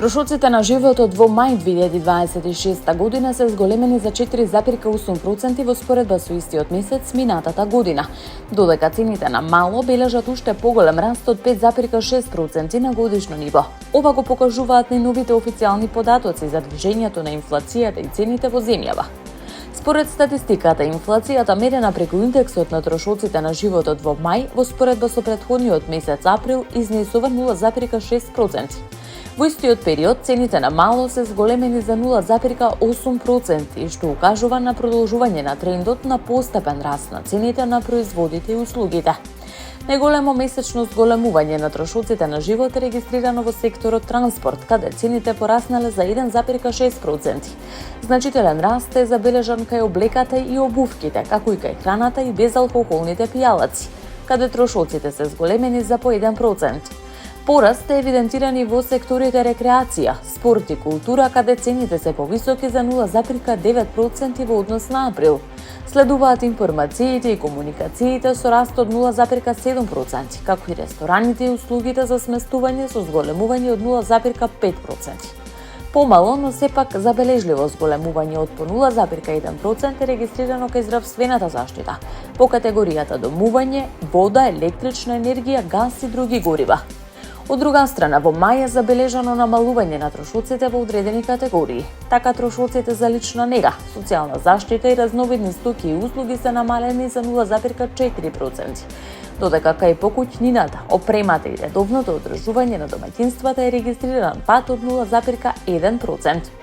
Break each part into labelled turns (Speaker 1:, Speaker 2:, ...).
Speaker 1: Трошоците на животот во мај 2026 година се зголемени за 4,8% во споредба со истиот месец минатата година, додека цените на мало бележат уште поголем раст од 5,6% на годишно ниво. Ова го покажуваат најновите официјални податоци за движењето на инфлацијата и цените во земјава. Според статистиката, инфлацијата мерена преку индексот на трошоците на животот во мај во споредба со претходниот месец април изнесува 0,6%. Во истиот период, цените на мало се зголемени за 0,8%, што укажува на продолжување на трендот на постепен раст на цените на производите и услугите. Најголемо месечно зголемување на трошоците на живот е регистрирано во секторот транспорт, каде цените пораснале за 1,6%. Значителен раст е забележан кај облеката и обувките, како и кај храната и безалкохолните пијалаци, каде трошоците се зголемени за по 1%. Пораст е евидентиран и во секторите рекреација, спорт и култура, каде цените се повисоки за 0,9% во однос на април. Следуваат информациите и комуникациите со раст од 0,7%, како и рестораните и услугите за сместување со зголемување од 0,5%. Помало, но сепак забележливо зголемување од по 0,1% е регистрирано кај здравствената заштита, по категоријата домување, вода, електрична енергија, газ и други горива. Од друга страна, во мај е забележано намалување на трошоците во одредени категории. Така трошоците за лична нега, социјална заштита и разновидни стоки и услуги се намалени за 0,4%, додека кај покуќнината, опремата и редовното одржување на домаќинствата е регистриран пад од 0,1%.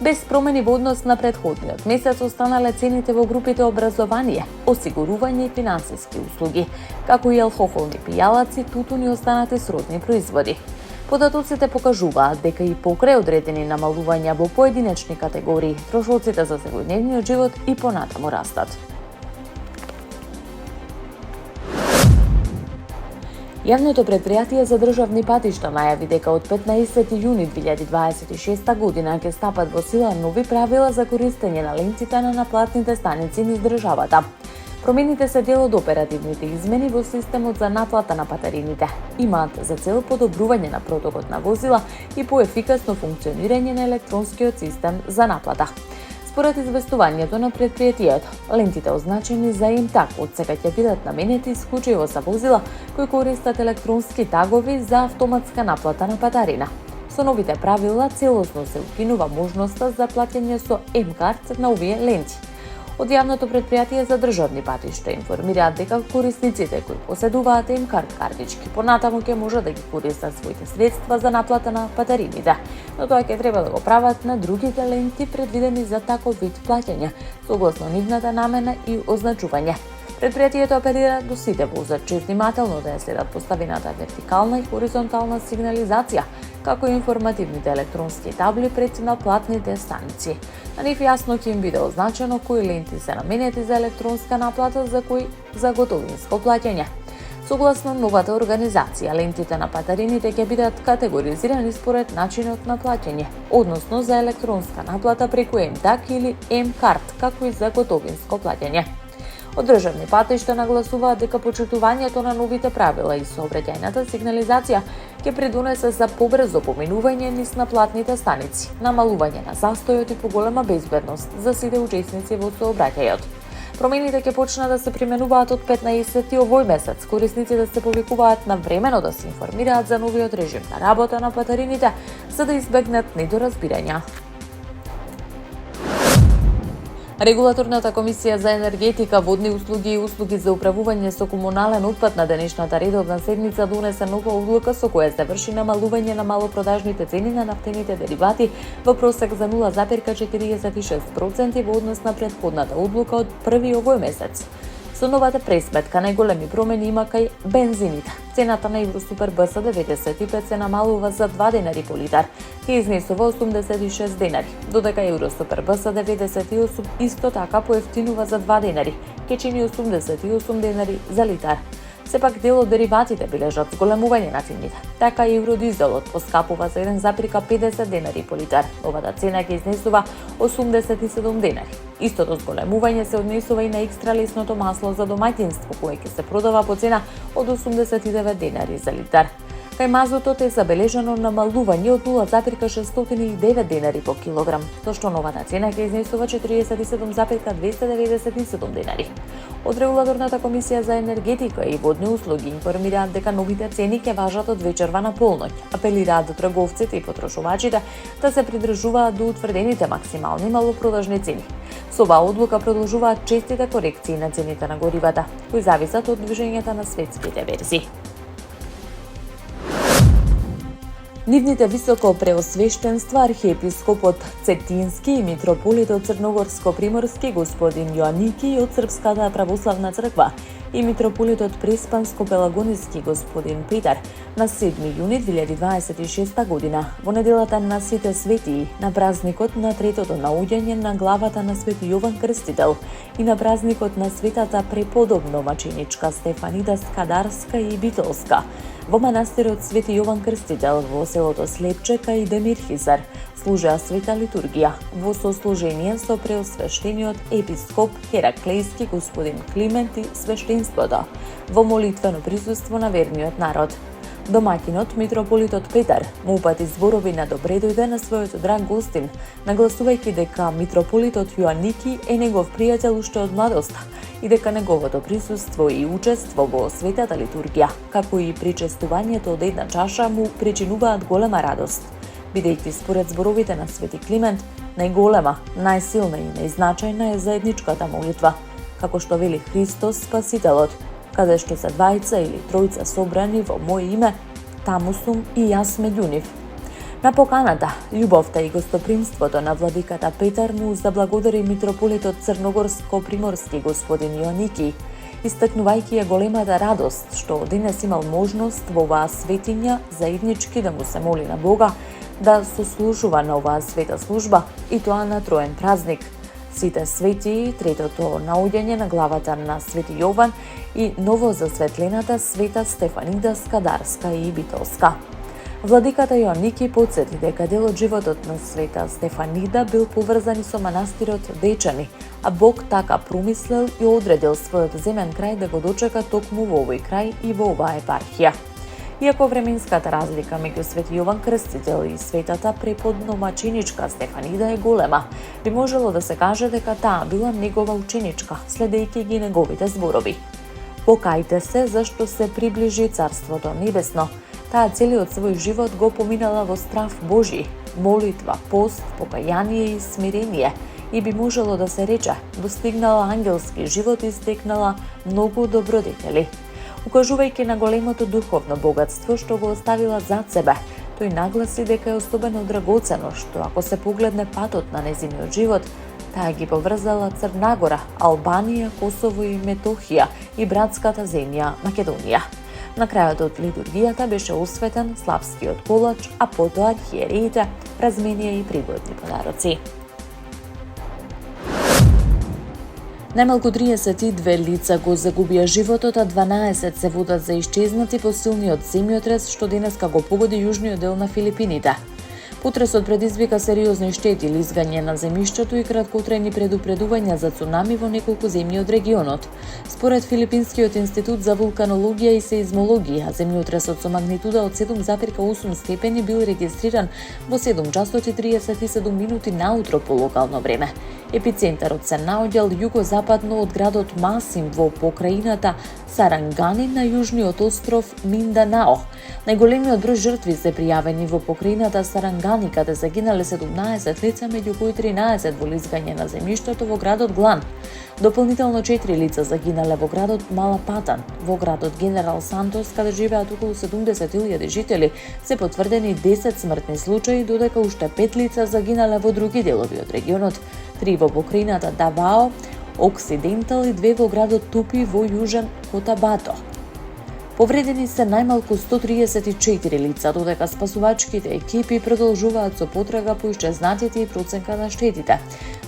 Speaker 1: Без промени во однос на претходниот месец останале цените во групите образование, осигурување и финансиски услуги, како и алкохолни пијалаци, тутун и останати сродни производи. Податоците покажуваат дека и покрај одредени намалувања во поединечни категории, трошоците за секојдневниот живот и понатаму растат. Јавното претпријатие за државни патишта најави дека од 15 јуни 2026 година ќе стапат во сила нови правила за користење на лентите на наплатните станици низ државата. Промените се дел од оперативните измени во системот за наплата на патарините. Имаат за цел подобрување на протокот на возила и поефикасно функционирање на електронскиот систем за наплата. Според известувањето на претпријатието, лентите означени за МТАГ од сега ќе бидат наменети исклучиво за возила кои користат електронски тагови за автоматска наплата на патарина. Со новите правила целосно се укинува можноста за плаќање со МКарт на овие ленти. Од Јавното претпријатие за државни патишта информираат дека корисниците кои поседуваат МКарт картички понатаму ќе можат да ги користат своите средства за наплата на патарините, но тоа ќе треба да го прават на другите ленти предвидени за таков вид плаќања, согласно нивната намена и означување. Претпријатието апелира до сите возачи внимателно да ја следат поставената вертикална и хоризонтална сигнализација, како и информативните електронски табли пред наплатните станици. На нив јасно ќе им биде означено кои ленти се наменети за електронска наплата, за кои за готовинско плаќање. Согласно новата организација, лентите на патарините ќе бидат категоризирани според начинот на плаќање, односно за електронска наплата преку МТАГ или МКарт, како и за готовинско плаќање. Од државни патишта нагласуваат дека почитувањето на новите правила и сообраќајната сигнализација ќе придонесе за побрзо поминување низ наплатните станици, намалување на застојот и поголема безбедност за сите учесници во сообраќајот. Промените ќе почнат да се применуваат од 15 овој месец. Корисниците се повикуваат навремено да се информираат за новиот режим на работа на патарините, за да избегнат недоразбирања. Регулаторната комисија за енергетика, водни услуги и услуги за управување со комунален отпад на денешната редовна седница донесе нова одлука со која се врши намалување на малопродажните цени на нафтените деривати во просек за 0,46% во однос на претходната одлука од 1 овој месец. Со новата пресметка најголеми промени има кај бензините. Цената на Евросупер БС 95 се намалува за 2 денари по литар, ќе изнесува 86 денари, додека Евросупер БС 98 исто така поевтинува за 2 денари, ќе чини 88 денари за литар. Сепак дел од дериватите бележат зголемување на цените. Така и евродизелот поскапува за 1,50 денари по литар. Новата цена ќе изнесува 87 денари. Истото зголемување се однесува и на екстра лесното масло за домаќинство, кое ќе се продава по цена од 89 денари за литар. Кај мазутот е забележано намалување од 0,609 денари по килограм, со што новата цена ќе изнесува 47,297 денари. Од Регулаторната комисија за енергетика и водни услуги информираат дека новите цени ќе важат од вечерва на полноќ. Апелираат до трговците и потрошувачите да се придржуваат до утврдените максимални малопродажни цени. Со оваа одлука продолжуваат честите корекции на цените на горивата, кои зависат од движењата на светските берзи. Нивните високо преосвештенства архиепископот Цетински и митрополитот Црногорско-приморски господин Јоанники од Српската православна црква и митрополитот Преспанско-пелагониски господин Петар на 7 јуни 2026 година во неделата на Сите светии, на празникот на третото наоѓање на главата на Свети Јован Крстител и на празникот на светата преподобно-маченичка Стефанида Скадарска и Битолска во манастирот Свети Јован Крстител во селото Слепчека и Демирхизар служеа света литургија во сослужение со преосвештениот епископ Хераклејски господин Климент и свештенството во молитвено присуство на верниот народ. Домаќинот митрополитот Петар му упати зборови на добре дојде на својот драг гостин, нагласувајќи дека митрополитот Јоанники е негов пријател уште од младоста и дека неговото присуство и учество во светата литургија, како и причестувањето од една чаша му причинуваат голема радост, бидејќи според зборовите на Свети Климент, најголема, најсилна и најзначајна е заедничката молитва, како што вели Христос Спасителот, каде што се двајца или тројца собрани во моје име, таму сум и јас меѓу нив. На поканата, љубовта и гостопримството на владиката Петар му заблагодари митрополитот Црногорско-приморски господин Јоанники, истакнувајќи ја големата радост што денес имал можност во оваа светиња заеднички да му се моли на Бога, да сослужува на оваа света служба и тоа на троен празник. Сите светии, третото наоѓање на главата на Свети Јован и ново засветлената света Стефанида Скадарска и Битолска. Владиката Јоанники потсети дека дел од животот на света Стефанида бил поврзан со манастирот Дечани, а Бог така промислел и одредил својот земен крај да го дочека токму во овој крај и во оваа епархија. Иако временската разлика меѓу Свети Јован Крстител и светата преподобно-маченичка Стефанида е голема, би можело да се каже дека таа била негова ученичка, следејќи ги неговите зборови. Покајте се зашто се приближи Царството Небесно. Таа целиот свој живот го поминала во страв Божи, молитва, пост, покаяние и смирение, и би можело да се рече, достигнала ангелски живот и стекнала многу добродетели. Укажувајќи на големото духовно богатство што го оставила зад себе, тој нагласи дека е особено драгоцено што ако се погледне патот на незиниот живот, таа ги поврзала Црнагора, Албанија, Косово и Метохија и братската земја Македонија. На крајот од литургијата беше осветен славскиот колач, а потоа архиереите разменија и пригодни подароци. Најмалку 32 лица го загубија животот, а 12 се водат за исчезнати по силниот земјотрес што денеска го погоди јужниот дел на Филипините. Потресот предизвика сериозни штети, лизгање на земјишчето и краткотрајни предупредувања за цунами во неколку земји од регионот. Според Филипинскиот институт за вулканологија и сеизмологија, земјотресот со магнитуда од 7,8 степени бил регистриран во 7 часот и 37 минути наутро по локално време. Епицентарот се наоѓал југозападно од градот Масим во покраината Сарангани на јужниот остров Минданао. Најголемиот број жртви се пријавени во покраината Сарангани, каде загинале 17 лица, меѓу кои 13 во лизгање на земјиштето во градот Глан. Дополнително 4 лица загинале во градот Малапатан. Во градот Генерал Сантос, каде живеат околу 70.000 жители, се потврдени 10 смртни случаи, додека уште 5 лица загинале во други делови од регионот, 3 во покраината Давао, Оксидентал и 2 во градот Тупи во јужен Котабато. Повредени се најмалку 134 лица, додека спасувачките екипи продолжуваат со потрага по исчезнатите и проценка на штетите.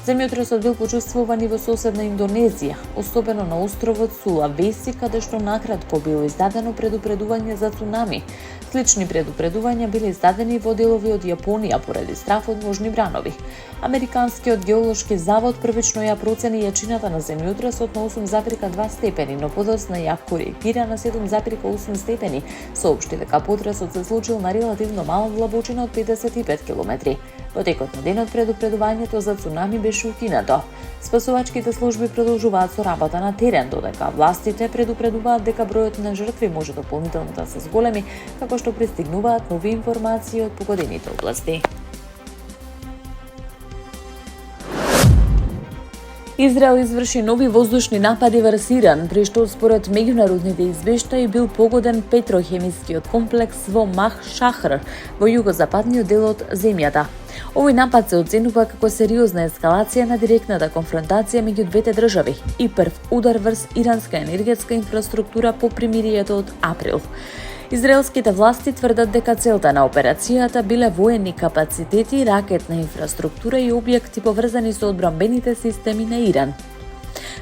Speaker 1: Земјотресот бил почувствуван и во соседна Индонезија, особено на островот Сулавеси, каде што накратко било издадено предупредување за цунами. Слични предупредувања биле издадени во делови од Јапонија поради страф од можни бранови. Американскиот геолошки завод првично ја процени јачината на земјотресот на 8,2 степени, но подоцна ја коригира на 7,8 степени. Соопшти дека потресот се случил на релативно мала длабочина од 55 километри. Во текот на денот предупредувањето за цунами беше укинато. Спасувачките служби продолжуваат со работа на терен, додека властите предупредуваат дека бројот на жртви може дополнително да се зголеми, како што пристигнуваат нови информации од погодените области. Израел изврши нови воздушни напади врз Иран, при што според меѓународните извештаи бил погоден петрохемискиот комплекс во Мах-Шахр, во југозападниот дел од земјата. Овој напад се оценува како сериозна ескалација на директната конфронтација меѓу двете држави и прв удар врз иранска енергетска инфраструктура по примирието од април. Израелските власти тврдат дека целта на операцијата биле воени капацитети, ракетна инфраструктура и објекти поврзани со одбранбените системи на Иран.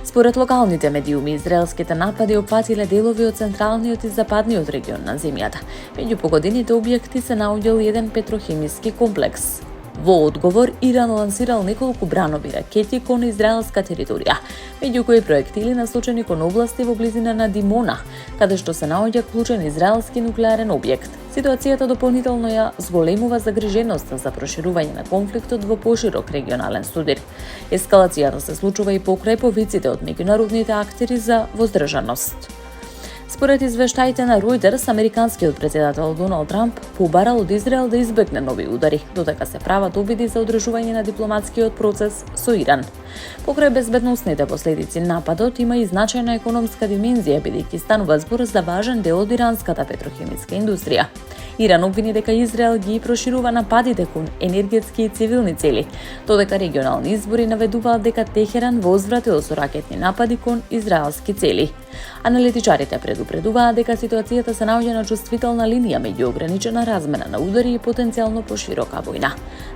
Speaker 1: Според локалните медиуми, израелските напади опфатиле делови од централниот и западниот регион на земјата. Меѓу погодените објекти се наоѓал еден петрохемиски комплекс. Во одговор, Иран лансирал неколку бранови ракети кон израелска територија, меѓу кои проектили насочени кон области во близина на Димона, каде што се наоѓа клучен израелски нуклеарен објект. Ситуацијата дополнително ја зголемува загриженоста за проширување на конфликтот во поширок регионален судир. Ескалацијата се случува и покрај повиците од меѓународните актери за воздржаност. Според извештаите на Reuters, американскиот претседател Доналд Трамп побарал од Израел да избегне нови удари, додека се прават обиди за одржување на дипломатскиот процес со Иран. Покрај безбедносните последици нападот има и значајна економска димензија, бидејќи станува збор за важен дел од иранската петрохемиска индустрија. Иран обвини дека Израел ги проширува нападите кон енергетски и цивилни цели, додека регионални избори наведуваат дека Техеран возвратил со ракетни напади кон израелски цели. Аналитичарите предупредуваат дека ситуацијата се наоѓа на чувствителна линија меѓу ограничена размена на удари и потенцијално поширока војна.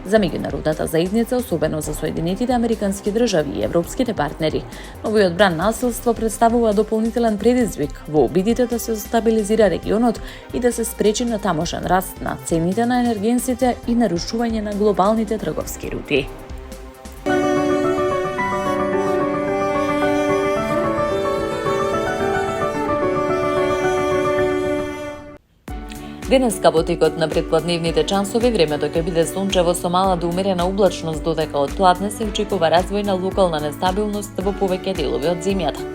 Speaker 1: За меѓународната заедница, особено за Соединетите американски држави и европските партнери, новиот бран насилство представува дополнителен предизвик во обидите да се стабилизира регионот и да се спречи на тамошен раст на цените на енергенсите и нарушување на глобалните трговски рути. Денеска во текот на предпладневните часови времето ќе биде сончево со мала до умерена облачност, додека од пладне се очекува развој на локална нестабилност во повеќе делови од земјата.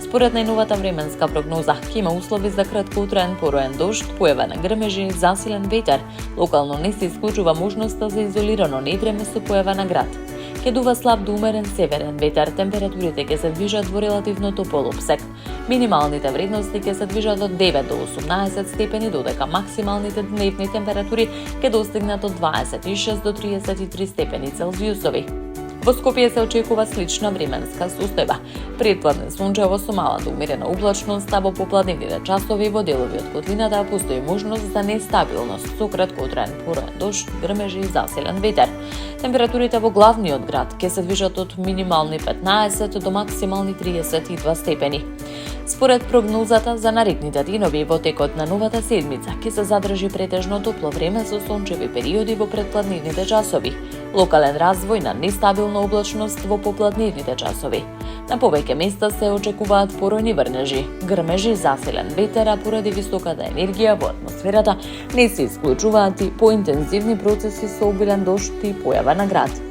Speaker 1: Според најновата временска прогноза, ќе има услови за краткотраен пороен дожд, појава на грмежи, засилен ветер. Локално не се исклучува можноста за изолирано невреме со појава на град. Ќе дува слаб до умерен северен ветер, температурите ќе се движат во релативно топол опсек. Минималните вредности ќе се движат од 9 до 18 степени, додека максималните дневни температури ќе достигнат од 26 до 33 степени Целзиусови. Во Скопје се очекува слична временска состојба. Предпладне сончево со мала до умерена облачност, а во попладневните часови во делови од котлината постои можност за нестабилност со краткотраен пороен дожд, грмежи и засилен ветер. Температурите во главниот град ќе се движат од минимални 15 до максимални 32 степени. Според прогнозата за наредните денови во текот на новата седмица ќе се задржи претежно топло време со сончеви периоди во предпладневните часови. Локален развој на нестабилна облачност во попладневните часови. На повеќе места се очекуваат поројни врнежи, грмежи, засилен ветер, а поради високата енергија во атмосферата не се исклучуваат и поинтензивни процеси со обилен дожд и појава на град.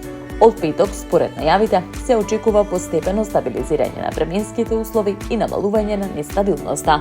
Speaker 1: Од петок, според најавите, се очекува постепено стабилизирање на временските услови и намалување на нестабилноста.